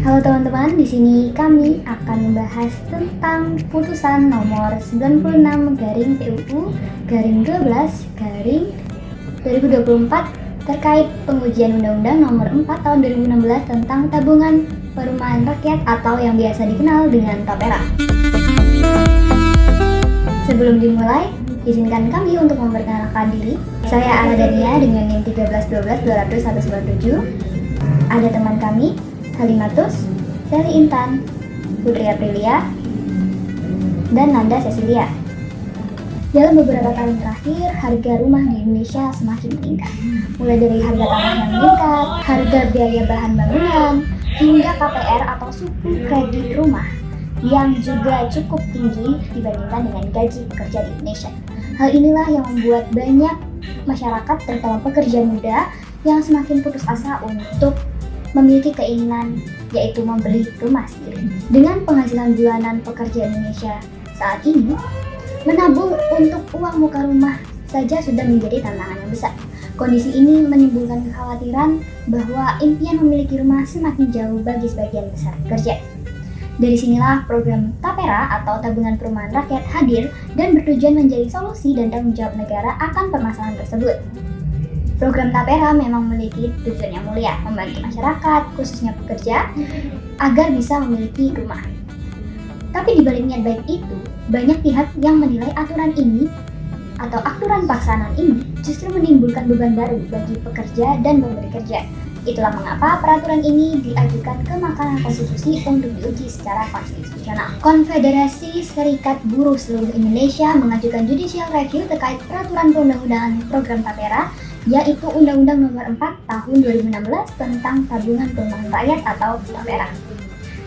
Halo teman-teman, di sini kami akan membahas tentang putusan nomor 96/PUU/12/2024 terkait pengujian Undang-Undang nomor 4 tahun 2016 tentang tabungan perumahan rakyat atau yang biasa dikenal dengan TAPERA. Sebelum dimulai, izinkan kami untuk memperkenalkan diri. Saya Aladania dengan NIM 13122001197. Ada teman kami, Halimatus, Sally Intan, Putri Aprilia, dan Nanda Cecilia. Dalam beberapa tahun terakhir, harga rumah di Indonesia semakin meningkat. Mulai dari harga tanah yang meningkat, harga biaya bahan bangunan, hingga KPR atau suku kredit rumah yang juga cukup tinggi dibandingkan dengan gaji pekerja di Indonesia. Hal inilah yang membuat banyak masyarakat, terutama pekerja muda, yang semakin putus asa untuk memiliki keinginan yaitu membeli rumah sendiri. Dengan penghasilan bulanan pekerja Indonesia saat ini, menabung untuk uang muka rumah saja sudah menjadi tantangan yang besar. Kondisi ini menimbulkan kekhawatiran bahwa impian memiliki rumah semakin jauh bagi sebagian besar pekerja. Dari sinilah program TAPERA atau Tabungan Perumahan Rakyat hadir dan bertujuan menjadi solusi dan tanggung jawab negara akan permasalahan tersebut. Program TAPERA memang memiliki tujuan yang mulia, membantu masyarakat, khususnya pekerja, agar bisa memiliki rumah. Tapi di balik niat baik itu, banyak pihak yang menilai aturan ini atau aturan pelaksanaan ini justru menimbulkan beban baru bagi pekerja dan pemberi kerja. Itulah mengapa peraturan ini diajukan ke Mahkamah Konstitusi untuk diuji secara konstitusional. Konfederasi Serikat Buruh Seluruh Indonesia mengajukan judicial review terkait peraturan perundang-undangan program TAPERA, yaitu Undang-Undang Nomor 4 Tahun 2016 tentang Tabungan Perumahan Rakyat atau TAPERA.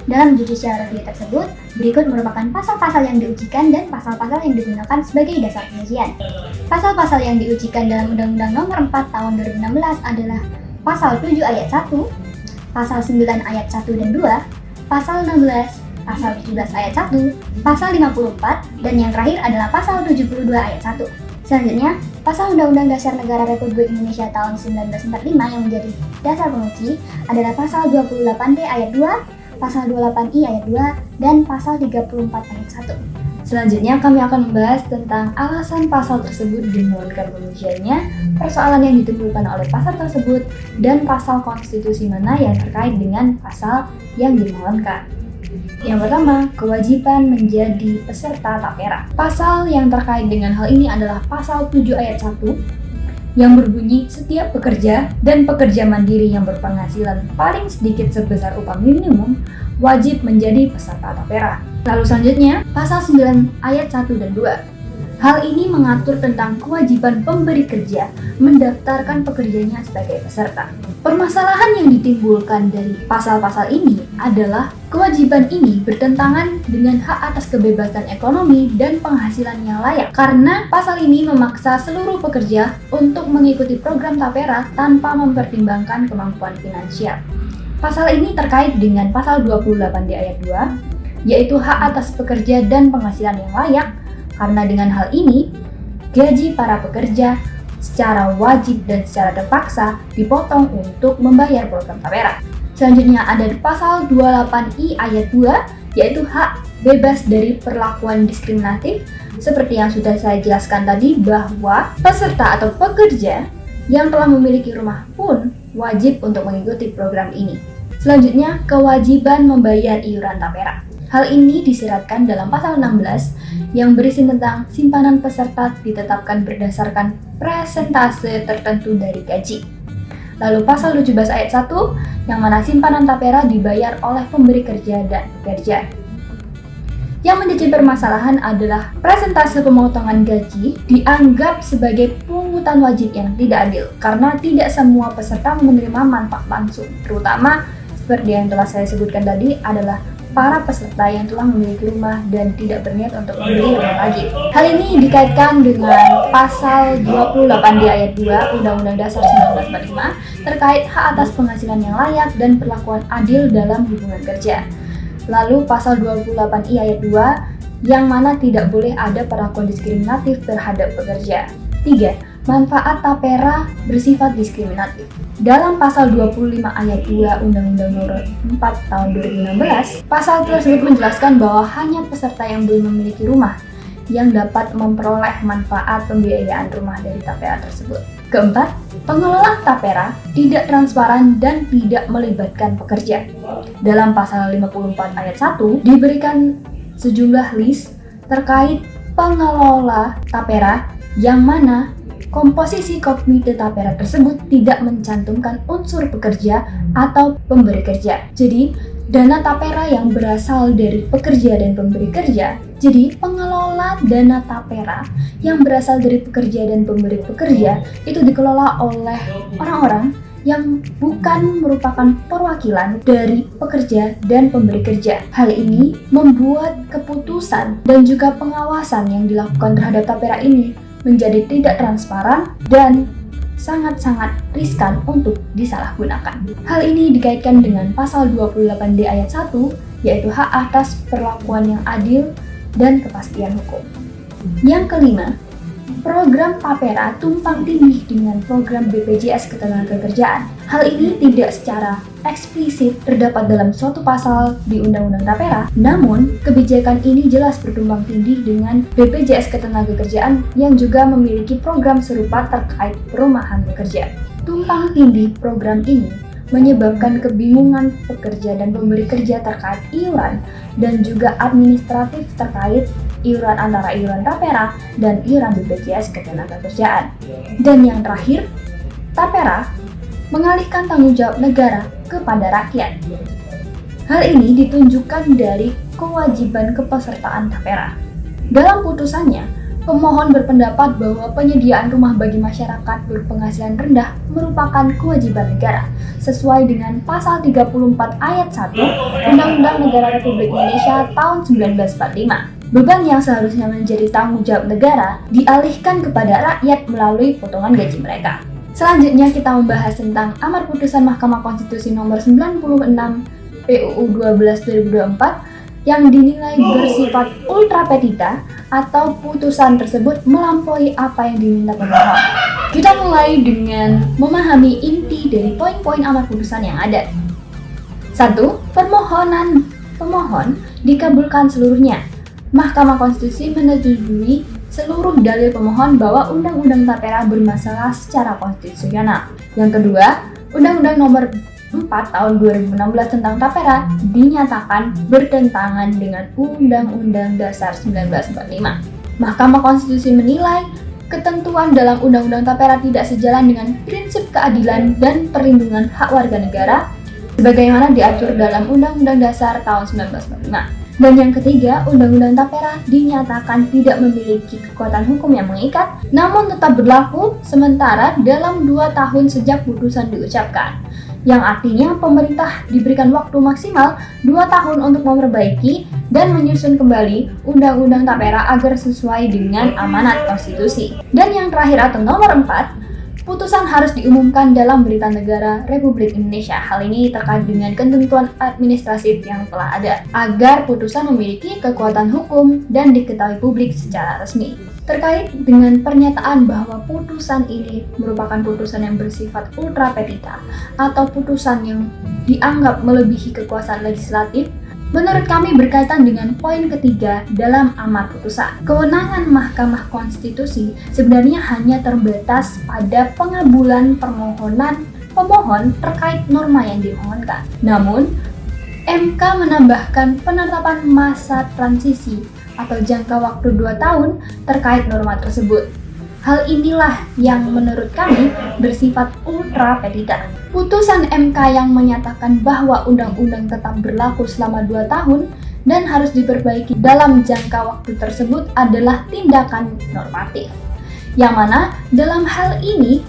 Dalam judicial review tersebut, berikut merupakan pasal-pasal yang diujikan dan pasal-pasal yang digunakan sebagai dasar pengujian. Pasal-pasal yang diujikan dalam Undang-Undang Nomor 4 Tahun 2016 adalah Pasal 7 Ayat 1, Pasal 9 Ayat 1 dan 2, Pasal 16, Pasal 17 Ayat 1, Pasal 54, dan yang terakhir adalah Pasal 72 Ayat 1. Selanjutnya, Pasal Undang-Undang Dasar Negara Republik Indonesia tahun 1945 yang menjadi dasar penguji adalah Pasal 28D Ayat 2, Pasal 28I Ayat 2, dan Pasal 34 Ayat 1. Selanjutnya kami akan membahas tentang alasan pasal tersebut dimohonkan pengujiannya, persoalan yang ditimbulkan oleh pasal tersebut, dan pasal konstitusi mana yang terkait dengan pasal yang dimohonkan. Yang pertama, kewajiban menjadi peserta TAPERA. Pasal yang terkait dengan hal ini adalah Pasal 7 Ayat 1 yang berbunyi setiap pekerja dan pekerja mandiri yang berpenghasilan paling sedikit sebesar upah minimum wajib menjadi peserta TAPERA. Lalu selanjutnya, Pasal 9 Ayat 1 dan 2. Hal ini mengatur tentang kewajiban pemberi kerja mendaftarkan pekerjanya sebagai peserta. Permasalahan yang ditimbulkan dari pasal-pasal ini adalah kewajiban ini bertentangan dengan hak atas kebebasan ekonomi dan penghasilan yang layak, karena pasal ini memaksa seluruh pekerja untuk mengikuti program TAPERA tanpa mempertimbangkan kemampuan finansial. Pasal ini terkait dengan Pasal 28D Ayat 2, yaitu hak atas pekerja dan penghasilan yang layak, karena dengan hal ini, gaji para pekerja secara wajib dan secara terpaksa dipotong untuk membayar program TAPERA. Selanjutnya ada Pasal 28I Ayat 2, yaitu hak bebas dari perlakuan diskriminatif, seperti yang sudah saya jelaskan tadi bahwa peserta atau pekerja yang telah memiliki rumah pun wajib untuk mengikuti program ini. Selanjutnya, kewajiban membayar iuran TAPERA. Hal ini disyaratkan dalam Pasal 16 yang berisi tentang simpanan peserta ditetapkan berdasarkan persentase tertentu dari gaji. Lalu Pasal 17 Ayat 1 yang mana simpanan TAPERA dibayar oleh pemberi kerja dan pekerja. Yang menjadi permasalahan adalah persentase pemotongan gaji dianggap sebagai pungutan wajib yang tidak adil karena tidak semua peserta menerima manfaat langsung, terutama seperti yang telah saya sebutkan tadi adalah para peserta yang telah memiliki rumah dan tidak berniat untuk membeli rumah lagi. Hal ini dikaitkan dengan Pasal 28D Ayat 2 Undang-Undang Dasar 1945 terkait hak atas penghasilan yang layak dan perlakuan adil dalam hubungan kerja. Lalu Pasal 28I Ayat 2 yang mana tidak boleh ada perlakuan diskriminatif terhadap pekerja. 3. manfaat tapera bersifat diskriminatif. Dalam pasal 25 ayat 2 Undang-Undang Nomor 4 Tahun 2016, pasal tersebut menjelaskan bahwa hanya peserta yang belum memiliki rumah yang dapat memperoleh manfaat pembiayaan rumah dari tapera tersebut. Keempat, pengelola tapera tidak transparan dan tidak melibatkan pekerja. Dalam pasal 54 ayat 1 diberikan sejumlah list terkait pengelola tapera yang mana komposisi komite tapera tersebut tidak mencantumkan unsur pekerja atau pemberi kerja. Jadi, dana tapera yang berasal dari pekerja dan pemberi kerja. Jadi, pengelola dana tapera yang berasal dari pekerja dan pemberi pekerja itu dikelola oleh orang-orang yang bukan merupakan perwakilan dari pekerja dan pemberi kerja. Hal ini membuat keputusan dan juga pengawasan yang dilakukan terhadap tapera ini menjadi tidak transparan dan sangat-sangat riskan untuk disalahgunakan. Hal ini dikaitkan dengan pasal 28D ayat 1, yaitu hak atas perlakuan yang adil dan kepastian hukum. Yang kelima, program tapera tumpang tindih dengan program BPJS Ketenagakerjaan. Hal ini tidak secara eksplisit terdapat dalam suatu pasal di Undang-Undang Tapera, namun kebijakan ini jelas bertumpang tindih dengan BPJS Ketenagakerjaan yang juga memiliki program serupa terkait perumahan pekerja. Tumpang tindih program ini menyebabkan kebingungan pekerja dan pemberi kerja terkait iuran dan juga administratif terkait iuran antara iuran tapera dan iuran BPJS Ketenagakerjaan. Dan yang terakhir, tapera mengalihkan tanggung jawab negara kepada rakyat. Hal ini ditunjukkan dari kewajiban kepesertaan tapera. Dalam putusannya, pemohon berpendapat bahwa penyediaan rumah bagi masyarakat berpenghasilan rendah merupakan kewajiban negara sesuai dengan pasal 34 ayat 1 Undang-Undang Negara Republik Indonesia tahun 1945. Beban yang seharusnya menjadi tanggung jawab negara dialihkan kepada rakyat melalui potongan gaji mereka. Selanjutnya kita membahas tentang amar putusan Mahkamah Konstitusi nomor 96 PUU 12/2024 yang dinilai bersifat ultra petita atau putusan tersebut melampaui apa yang diminta pemohon. Kita mulai dengan memahami inti dari poin-poin amar putusan yang ada. 1. Permohonan pemohon dikabulkan seluruhnya. Mahkamah Konstitusi menyetujui seluruh dalil pemohon bahwa Undang-Undang Tapera bermasalah secara konstitusional. Yang kedua, Undang-Undang Nomor 4 Tahun 2016 tentang Tapera dinyatakan bertentangan dengan Undang-Undang Dasar 1945. Mahkamah Konstitusi menilai ketentuan dalam Undang-Undang Tapera tidak sejalan dengan prinsip keadilan dan perlindungan hak warga negara sebagaimana diatur dalam Undang-Undang Dasar tahun 1945. Dan yang ketiga, Undang-Undang Tapera dinyatakan tidak memiliki kekuatan hukum yang mengikat, namun tetap berlaku sementara dalam 2 tahun sejak putusan diucapkan. Yang artinya pemerintah diberikan waktu maksimal 2 tahun untuk memperbaiki dan menyusun kembali Undang-Undang Tapera agar sesuai dengan amanat konstitusi. Dan yang terakhir atau nomor 4, putusan harus diumumkan dalam Berita Negara Republik Indonesia. Hal ini terkait dengan ketentuan administratif yang telah ada, agar putusan memiliki kekuatan hukum dan diketahui publik secara resmi. Terkait dengan pernyataan bahwa putusan ini merupakan putusan yang bersifat ultra petita atau putusan yang dianggap melebihi kekuasaan legislatif, menurut kami berkaitan dengan poin ketiga dalam amar putusan. Kewenangan Mahkamah Konstitusi sebenarnya hanya terbatas pada pengabulan permohonan pemohon terkait norma yang dimohonkan. Namun, MK menambahkan penetapan masa transisi atau jangka waktu 2 tahun terkait norma tersebut. Hal inilah yang menurut kami bersifat ultra petita. Putusan MK yang menyatakan bahwa undang-undang tetap berlaku selama 2 tahun dan harus diperbaiki dalam jangka waktu tersebut adalah tindakan normatif. Yang mana dalam hal ini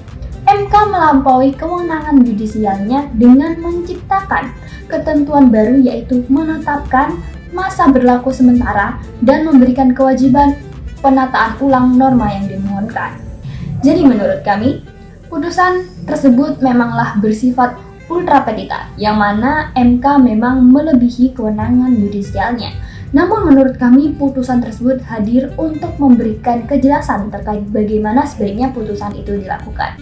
MK melampaui kewenangan yudisialnya dengan menciptakan ketentuan baru yaitu menetapkan masa berlaku sementara dan memberikan kewajiban penataan ulang norma yang dimohonkan. Jadi menurut kami, putusan tersebut memanglah bersifat ultra petita, yang mana MK memang melebihi kewenangan yudisialnya. Namun menurut kami putusan tersebut hadir untuk memberikan kejelasan terkait bagaimana sebaiknya putusan itu dilakukan.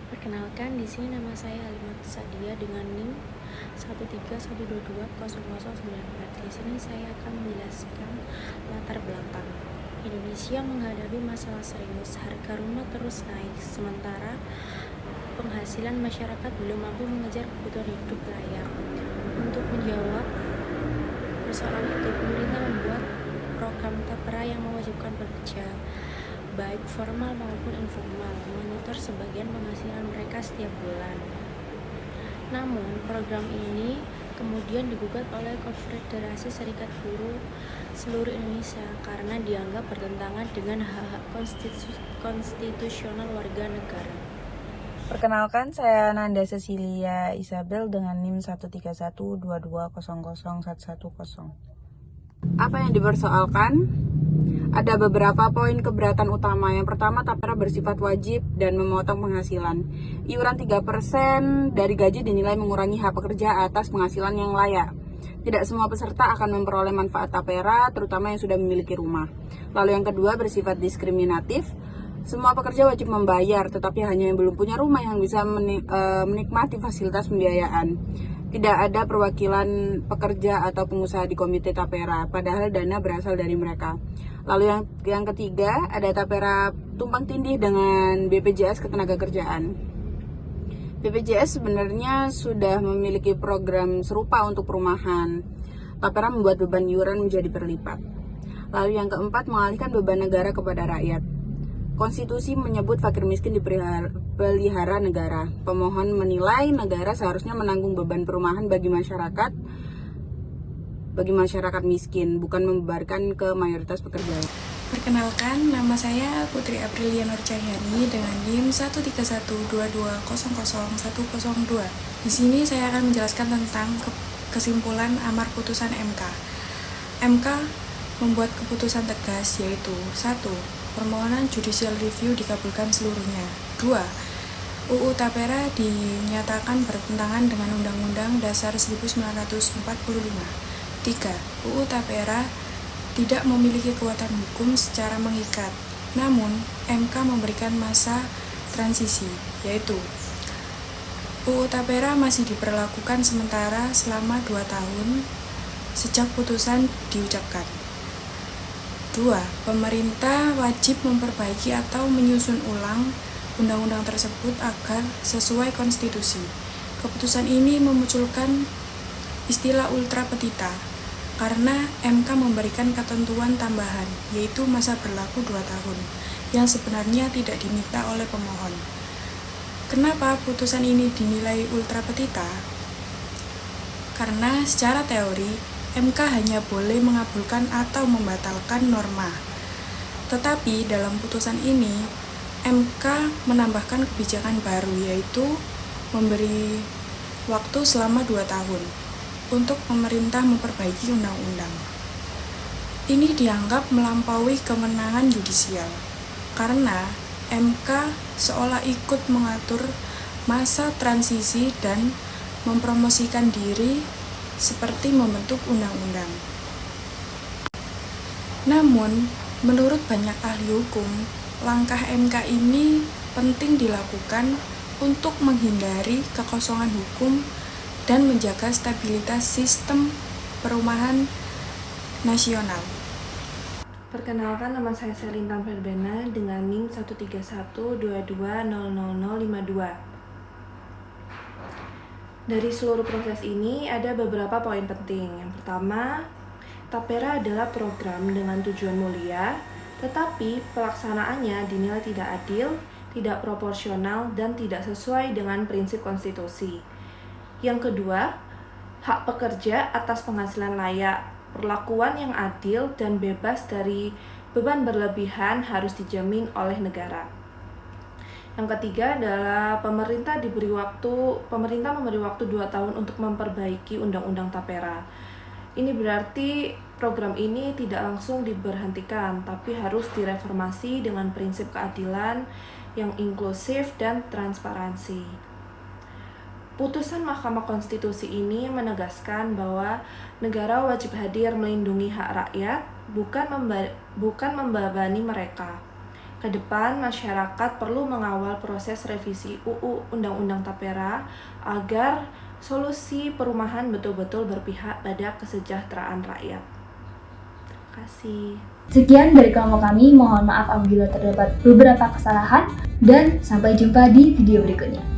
Perkenalkan, di sini nama saya Halimatus Sadia dengan NIM 131220009. Di sini saya akan menjelaskan latar belakang. Indonesia menghadapi masalah serius, harga rumah terus naik, sementara penghasilan masyarakat belum mampu mengejar kebutuhan hidup layak. Untuk menjawab persoalan itu, pemerintah membuat program tapera yang mewajibkan bekerja, baik formal maupun informal, menyetor sebagian penghasilan mereka setiap bulan. Namun, program ini kemudian digugat oleh Konfederasi Serikat Buruh seluruh Indonesia karena dianggap bertentangan dengan hak-hak konstitusional warga negara. Perkenalkan, saya Nanda Cecilia Isabel dengan NIM 13122000110. Apa yang dipersoalkan? Ada beberapa poin keberatan utama. Yang pertama, tapera bersifat wajib dan memotong penghasilan. Iuran 3% dari gaji dinilai mengurangi hak pekerja atas penghasilan yang layak. Tidak semua peserta akan memperoleh manfaat tapera, terutama yang sudah memiliki rumah. Lalu yang kedua, bersifat diskriminatif. Semua pekerja wajib membayar, tetapi hanya yang belum punya rumah yang bisa menikmati fasilitas pembiayaan. Tidak ada perwakilan pekerja atau pengusaha di komite tapera, padahal dana berasal dari mereka. Lalu yang ketiga, ada tapera tumpang tindih dengan BPJS Ketenagakerjaan. BPJS sebenarnya sudah memiliki program serupa untuk perumahan. Tapera membuat beban iuran menjadi berlipat. Lalu yang keempat, mengalihkan beban negara kepada rakyat. Konstitusi menyebut fakir miskin dipelihara negara. Pemohon menilai negara seharusnya menanggung beban perumahan bagi masyarakat miskin, bukan membebankan ke mayoritas pekerja. Perkenalkan, nama saya Putri Aprilia Nur Cahyani dengan NIM 13122001002. Di sini saya akan menjelaskan tentang kesimpulan amar putusan MK. MK membuat keputusan tegas, yaitu 1. Permohonan judicial review dikabulkan seluruhnya. 2. UU Tapera dinyatakan bertentangan dengan Undang-Undang Dasar 1945. 3. UU Tapera tidak memiliki kekuatan hukum secara mengikat. Namun, MK memberikan masa transisi, yaitu UU Tapera masih diberlakukan sementara selama 2 tahun sejak putusan diucapkan. 2. Pemerintah wajib memperbaiki atau menyusun ulang undang-undang tersebut agar sesuai konstitusi. Keputusan ini memunculkan istilah ultra petita karena MK memberikan ketentuan tambahan, yaitu masa berlaku 2 tahun, yang sebenarnya tidak diminta oleh pemohon. Kenapa putusan ini dinilai ultra petita? Karena secara teori, MK hanya boleh mengabulkan atau membatalkan norma. Tetapi dalam putusan ini, MK menambahkan kebijakan baru, yaitu memberi waktu selama 2 tahun untuk pemerintah memperbaiki undang-undang. Ini dianggap melampaui kewenangan yudisial, karena MK seolah ikut mengatur masa transisi dan mempromosikan diri seperti membentuk undang-undang. Namun, menurut banyak ahli hukum, langkah MK ini penting dilakukan untuk menghindari kekosongan hukum dan menjaga stabilitas sistem perumahan nasional. Perkenalkan, nama saya Selintang Ferbena dengan NIM 13122000052. Dari seluruh proses ini ada beberapa poin penting. Yang pertama, tapera adalah program dengan tujuan mulia, tetapi pelaksanaannya dinilai tidak adil, tidak proporsional, dan tidak sesuai dengan prinsip konstitusi. Yang kedua, hak pekerja atas penghasilan layak, perlakuan yang adil dan bebas dari beban berlebihan harus dijamin oleh negara. Yang ketiga adalah pemerintah memberi waktu 2 tahun untuk memperbaiki undang-undang tapera. Ini berarti program ini tidak langsung diberhentikan, tapi harus direformasi dengan prinsip keadilan yang inklusif dan transparansi. Putusan Mahkamah Konstitusi ini menegaskan bahwa negara wajib hadir melindungi hak rakyat, bukan membebani mereka. Kedepan, masyarakat perlu mengawal proses revisi UU Undang-Undang Tapera agar solusi perumahan betul-betul berpihak pada kesejahteraan rakyat. Terima kasih. Sekian dari kelompok kami, mohon maaf apabila terdapat beberapa kesalahan, dan sampai jumpa di video berikutnya.